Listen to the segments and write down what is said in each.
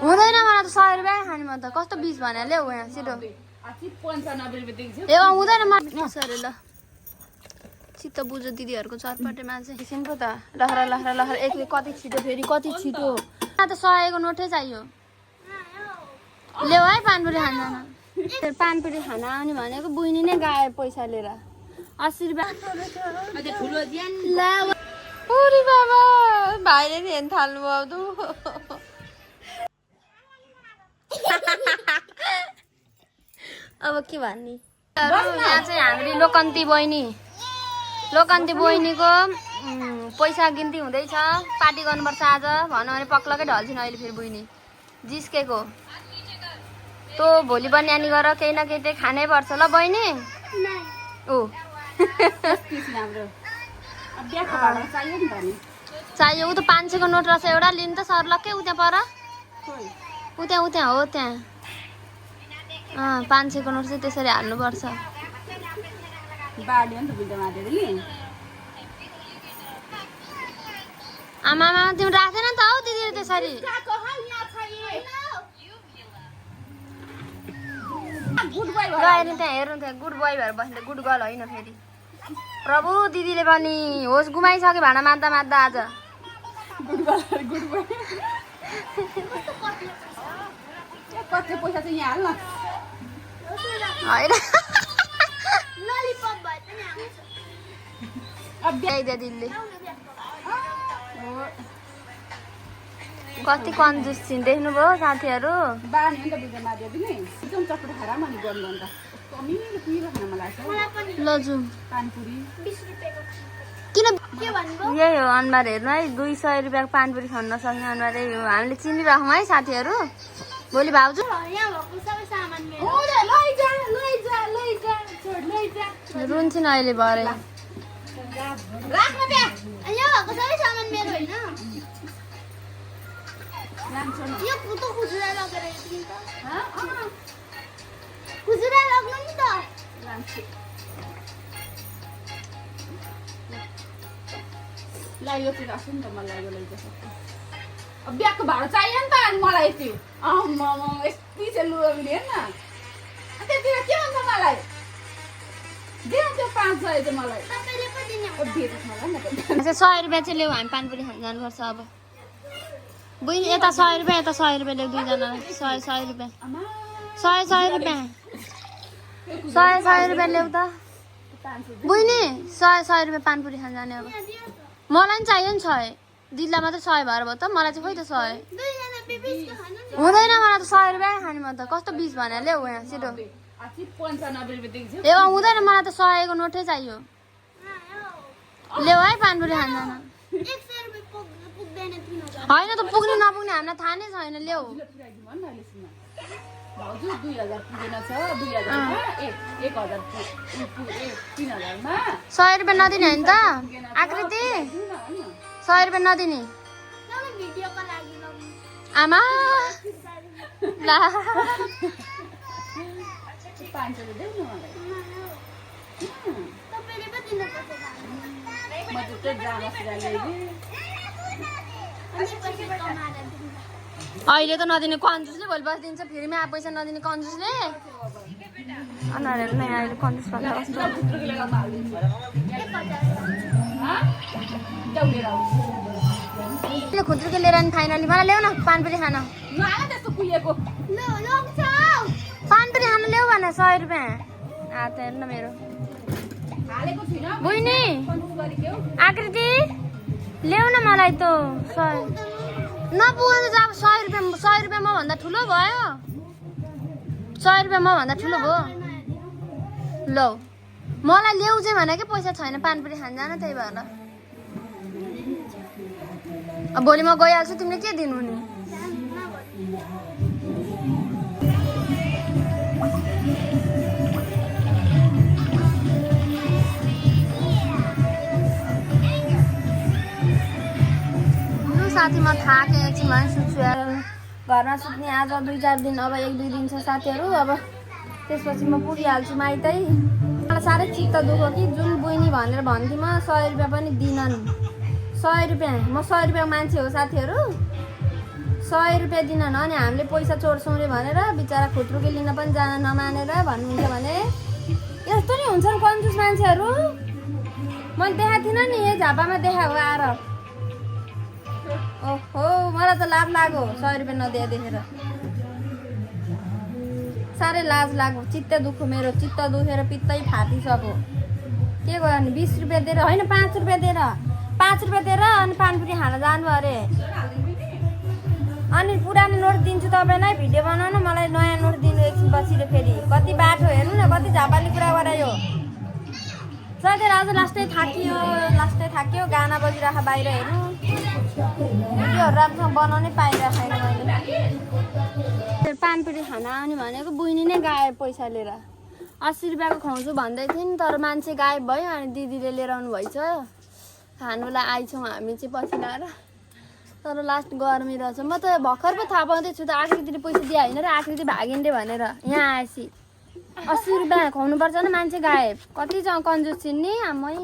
हुँदैन मलाई त 100 रुपियाँ खाने म त कस्तो 20 भने ल्याऊ यहाँ छिटो ए हुँदैन म सरी ल चित्त बुझ्यो दिदीहरूको चटपटे मान्छे एकछिन पो त लहरा लहरा लहरा एक कति छिटो फेरि कति छिटो त 100 को नोटै चाहियो ल्याऊ है पानपुरी खान पानपुरी खान आउने भनेको बुइनी नै गायो पैसा लिएर 80 रुपियाँ ओरी बाबा भाइले नि हेर्न थाल्नुभयो अब के भन्ने यहाँ चाहिँ हाम्रो लोकन्ती बहिनीको पैसा गिन्ती हुँदैछ पार्टी गर्नुपर्छ आज भन्यो भने पक्लकै ढल्छिन् अहिले फेरि बहिनी जिस्केको तँ भोलि बन्यानी गर केही न केही चाहिँ खानै पर्छ ल बहिनी ओ चाहियो ऊ त 500 को नोट रहेछ एउटा लिनु त सर लक्कै उ त्यहाँ पर उ त्यहाँ हो त्यहाँ 500 को नोट चाहिँ त्यसरी हाल्नुपर्छ आमा तिमी राखेन त हौ दिदीले त्यसरी त्यहाँ हेर्नु त्यहाँ गुड बोय भएर बस्ने गुड गर्ल होइन फेरि प्रभु दिदीले पनि होस गुमाइसक्यो भाँडा माद्दा माद्दा आज दिदीले कति कन्जुस छिन् देख्नुभयो साथीहरू ल जाउँ किन यही हो अनुहार हेर्नु है 200 रुपियाँको पानपुरी खान नसक्ने अनुहार यही हो हामीले चिनिराखौँ है साथीहरू भोलि भाउजू रुन्छन् अहिले भरे बिहाको भाडा चाहियो नि त मलाई त्यो यति चाहिँ लु हेर न त्यतिर के भन्छ मलाई दिनु त्यो 500 चाहिँ मलाई 100 रुपियाँ चाहिँ ल्याऊ हामी पानपुरी खान जानुपर्छ अब बहिनी यता 100 रुपियाँ यता 100 रुपियाँ ल्याऊ दुईजनालाई 100 रुपियाँ 100 रुपियाँ 100 रुपियाँ ल्याऊ त बहिनी 100 रुपियाँ पानपुरी खान जाने अब मलाई पनि चाहियो नि 100 दिदीलाई मात्रै 100 भएर भयो त मलाई चाहिँ खोइ त 100 हुँदैन मलाई त 100 रुपियाँ खाने म त कस्तो 20 भने ल्याऊ यहाँ छिटो ए हुँदैन मलाई त 100 को नोटै चाहियो ल्याऊ है पानपुरी खान जान होइन त पुग्ने नपुग्ने हामीलाई थाहा नै छैन ल्याऊ 100 रुपियाँ नदिने होइन त आकृति 100 रुपियाँ नदिने आमा ला अहिले त नदिने कन्जुसले भोलि बस्दिन्छ फेरि म्या पैसा नदिने कन्जुसले अनुहारहरू नै अहिले कन्जुस भन्दा कस्तो खुद्रुके लिएर नि फाइनली मलाई ल्याउ न पानपुरी खान पानपुरी खान ल्याउ भने 100 रुपियाँ हात हेर्नु मेरो बहिनी आकृति ल्याउ न मलाई त 100 नपुग्नु त अब 100 रुपियाँ म भन्दा ठुलो भयो 100 रुपियाँ म भन्दा ठुलो भयो लौ मलाई ल्याउ चाहिँ भनेकै पैसा छैन पानपुरी खान जान त्यही भएर अब भोलि म गइहाल्छु तिमीले के दिनु नि साथी म थाकेँ एकछिन भने सुत्छु घरमा सुत्ने आज 2-4 दिन अब 1-2 दिन छ साथीहरू अब त्यसपछि म पुगिहाल्छु माइतै मलाई साह्रै चित्त दुख्यो कि जुन बहिनी भनेर भन्थेँ म 100 रुपियाँ पनि दिनन् 100 रुपियाँ म 100 रुपियाँ मान्छे हो साथीहरू 100 रुपियाँ दिन न अनि हामीले पैसा चोर्छौँ रे भनेर बिचरा खुत्रुके लिन पनि जान नमानेर भन्नुहुन्छ भने यस्तो नि हुन्छन् कन्जुस मान्छेहरू। मैले देखाएको थिइनँ नि यही झापामा देखाएको आएर। ओहो मलाई त लाज लाग्यो 100 रुपियाँ नदिए देखेर। साह्रै लाज लाग्यो, चित्त दुख्यो मेरो, चित्त दुखेर पित्तै फाटिसक्यो। के गर्यो भने 20 रुपियाँ दिएर होइन 5 रुपियाँ दिएर 5 रुपियाँ दिएर अनि पानीपुरी खान जानु अरे। अनि पुरानो नोट दिन्छु तपाईँलाई, भिडियो बनाउनु, मलाई नयाँ नोट दिनु एकछिन बसेर फेरि। कति बाटो हेर्नु न, कति झापाली कुरा गरायो। साथै आज लास्टै थाकियो गाना बजिरहेको बाहिर हेर्नु। भिडियोहरू राम्रोसँग बनाउनै पाइरहेको छैन मैले। पानपुरी खाना आउने भनेको बुइनी नै गायो पैसा लिएर। 80 रुपियाँको खुवाउँछु भन्दै थिएँ नि, तर मान्छे गायब भयो। अनि दिदीले लिएर आउनु भएछ, खानुलाई आइछौँ हामी चाहिँ पछि लाएर। तर लास्ट गर्मी रहेछ। म त भर्खर पो थाहा पाउँदैछु त आकृतिले पैसा दिए होइन र आकृति भागिन्डे भनेर। यहाँ आएपछि 80 रुपियाँ खुवाउनुपर्छ न, मान्छे गायब। कति कन्जुस छिन् नि आमै।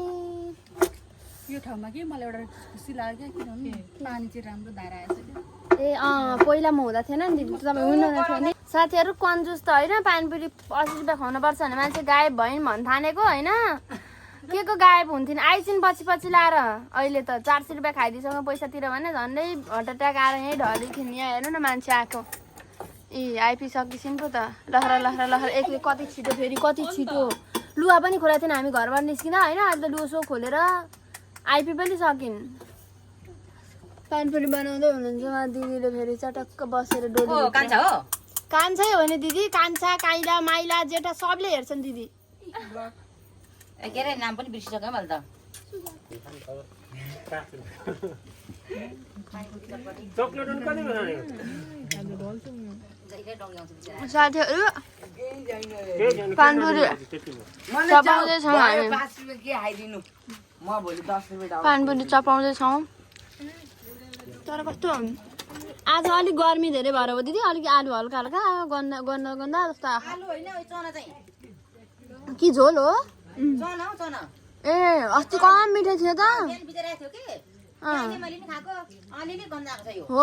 यो ठाउँमा के मलाई एउटा खुसी लाग्यो किनभने पानी चाहिँ राम्रो धारा आएछ क्या। ए पहिला म हुँदा थिएन नि दिदी, तपाईँ हुनुहुँदा थियो नि। साथीहरू कन्जुस त होइन, पानीपुरी 80 रुपियाँ खुवाउनुपर्छ भने मान्छे गायब भइन् भन्न थानेको होइन। के को गायब हुन्थिन्, आइसिन् पछि लाएर। अहिले त 400 रुपियाँ खाइदिसँग पैसा तिर भने झन्डै हट अट्याक आएर यहीँ ढलिथिन्। यहाँ हेर्नु न मान्छे आएको। ए आइपुगिसकिसिन् पो त। लहर एक कति छिटो फेरि कति छिटो। लुगा पनि खोलेको थिएन हामी घरबाट निस्किँदा होइन, अहिले त लुसो खोलेर आइपी पनि सकिन्। पानीपुरी बनाउँदै हुनुहुन्छ उहाँ दिदीले फेरि चटक्क बसेर डोली। कान्छै हो नि दिदी, कान्छा काइला माइला जेठा सबले हेर्छन् दिदी। के अरे नाम पनि बिर्सिसक्यो मैले त। साथीहरू पानीपुरी चपाउँदैछौँ हामी। पानीपुरी चपाउँदैछौँ। तर कस्तो आज अलिक गर्मी धेरै भएर हो दिदी, अलिक आलु हल्का हल्का गन्दा जस्तो कि झोल हो। ए अस्ति कम मिठो थियो त। हो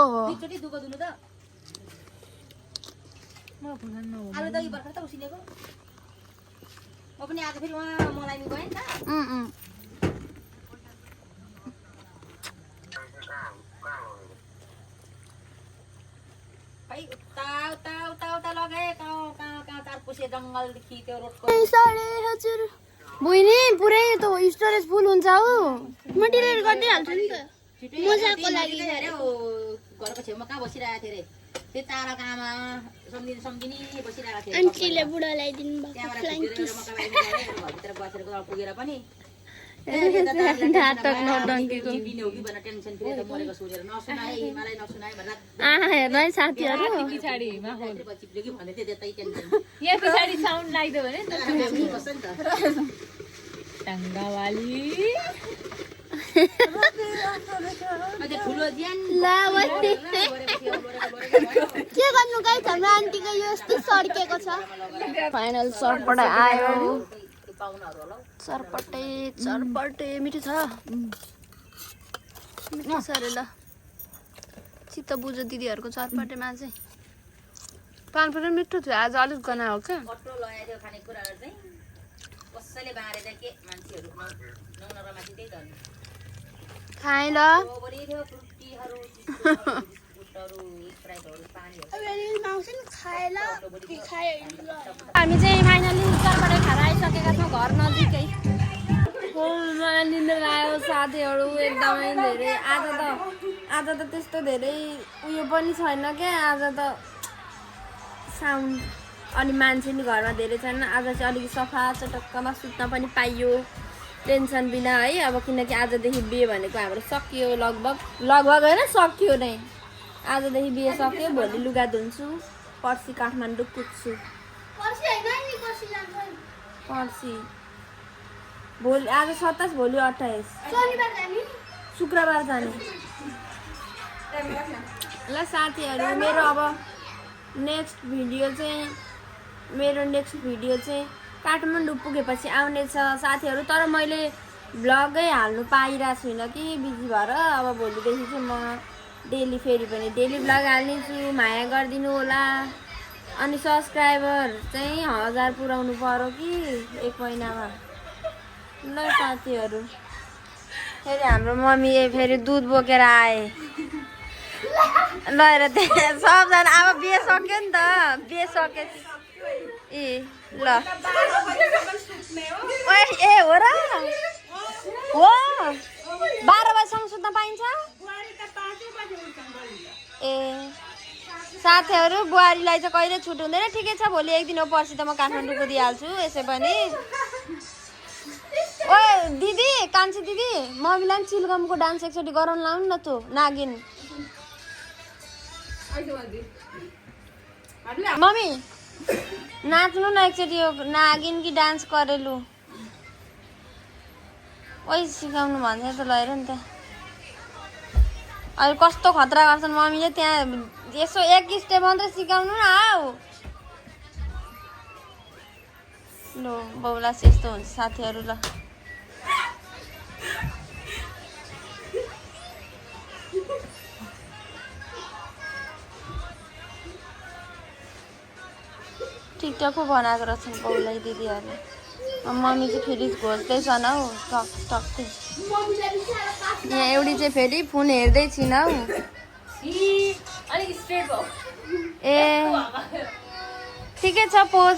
हजुर बुइनी पुरै त स्टोरेज फुल हुन्छ हौ। म डिलिट गरिदिइहाल्छु नि त मजाको लागि। घरको छेउमा कहाँ बसिरहेको थियो अरे, त्यो ताराको आमा सम्झिने बसिरहेको थियो। आन्टीले बुढा ल्याइदिनु भएको घरभित्र बसेर पुगेर पनि नाटक नडङ्कीको टेन्सन फेरि मरेको सोचेर नसुनाए मलाई नसुनाए भनेर हेर्नु है साथीहरू। पछाडिमा चिप्ल्यो कि भन्दै थियो त्यतै टेन्सन। यहाँ पछाडि साउन्ड लाग्दो भने बस्छ नि त टङ्गावाली। ठुलो ज्यान के गर्नु गाइस, हाम्रो आन्टीको यो यस्तो सड्केको छ। फाइनल सरपट आयो। चरपटे मिठो छ। मिठो छ अरे ल। चित्त बुझ्यो दिदीहरूको चरपटेमा चाहिँ। पानपुरी मिठो थियो आज, अलिक गना हो क्या। कट्रो लगाएको थियो खानेकुराहरू चाहिँ कसैले बाँडेर के मान्छेहरू नौनरमाथि त्यही त खाएँ ल। हामी चाहिँ फाइनली चरपटे खाएर आइसकेका छौँ घर नजिकै। मलाई निन्द्रा आयो साथीहरू एकदमै धेरै। आज त त्यस्तो धेरै उयो पनि छैन क्या। आज त साउन्ड अनि मान्छे नि घरमा धेरै छैन। आज चाहिँ अलिक सफा चटक्कमा सुत्न पनि पाइयो टेन्सन बिना है। अब किनकि आजदेखि बिहे भनेको हाम्रो सकियो लगभग होइन, सकियो नै। आजदेखि बिहे सक्यो, भोलि लुगा धुन्छु, पर्सि काठमाडौँ कुद्छु। पर्सि भोलि आज 27, भोलि 28, शुक्रबार जाने। ल साथीहरू मेरो अब नेक्स्ट भिडियो चाहिँ काठमाडौँ पुगेपछि आउनेछ साथीहरू। तर मैले भ्लगै हाल्नु पाइरहेको छुइनँ कि बिजी भएर। अब भोलिदेखि चाहिँ म डेली फेरि पनि डेली भ्लग हाल्नेछु, माया गरिदिनु होला। अनि सब्सक्राइबर चाहिँ 1000 पुऱ्याउनु पर्यो कि 1 महिनामा। ल साथीहरू, फेरि हाम्रो मम्मी फेरि दुध बोकेर आए। ल हेर त्यहाँ सबजना अब बिहे सक्यो नि त, बिहे सकेपछि ल ए हो र हो 12 बजीसम्म सुत्न पाइन्छ ए साथीहरू। बुहारीलाई चाहिँ कहिले छुट हुँदैन। ठिकै छ, भोलि एक दिन हो, पर्सि त म काठमाडौँको दिइहाल्छु। यसै पनि ओए दिदी, कान्छी दिदी, मम्मीलाई पनि चिलगमको डान्स एकचोटि गराउनु लाउनु न त नागिन। मम्मी नाच्नु न एकचोटि, यो नागिन कि डान्स करेलु ओइ सिकाउनु भन्छ त। ल हेर नि त अहिले कस्तो खतरा गर्छन् मम्मीले त्यहाँ। यसो एक स्टेप मात्रै सिकाउनु न आऊ। लो बाउला यस्तो हुन्छ साथीहरू। ल टिकटक पो बनाएको रहेछन् बाउलाई दिदीहरूले। मम्मी चाहिँ फेरि घोज्दैछ न हौ टक टक्कै। यहाँ एउटी चाहिँ फेरि फोन हेर्दै छिन हौ। ए ठिकै छ पोज।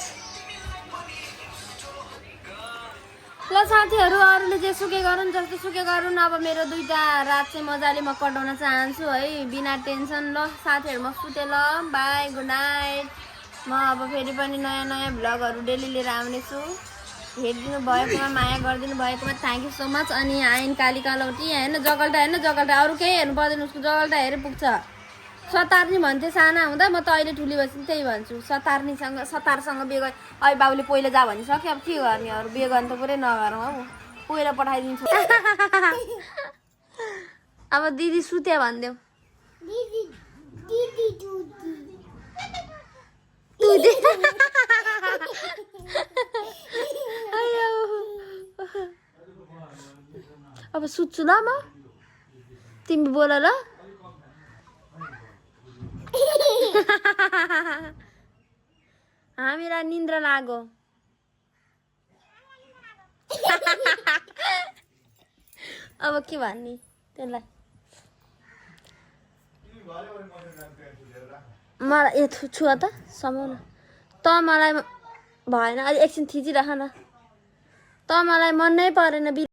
ल साथीहरू, अरूले जे सुके गरून्, जस्तो सुके गरून्। अब मेरो 2टा रात चाहिँ मजाले म कटाउन चाहन्छु है, बिना टेन्सन। ल साथीहरू, म सुते। ल बाई, गुड नाइट। म अब फेरि पनि नयाँ नयाँ भ्लगहरू डेली लिएर आउनेछु। हेरिदिनु भएकोमा, माया गरिदिनु भएकोमा थ्याङ्क यू सो मच। अनि आइन काली कलौटी होइन, जगल्टा होइन, जगल्टा अरू केही हेर्नु पर्दैन, उसको जगल्टा हेरेर पुग्छ। सतार्नी भन्थे साना हुँदा, म त अहिले ठुली भएपछि त्यही भन्छु। सतारसँग बिहे गरे। अहिले बाबुले पहिला जा भनिसक्यो, अब के गर्ने अरू, बिहे गर्ने त पुरै नगरौँ हौ, पहिला पठाइदिन्छु। अब दिदी सुत्या भनिदेऊ। अब सुत्छु ल म, तिमी बोल ल। हामीलाई निन्द्रा लाग्यो। अब के भन्ने त्यसलाई। मलाई छुवा त समाउन त, मलाई भएन। अलि एकछिन थिचिराख न त, मलाई मन नै परेन।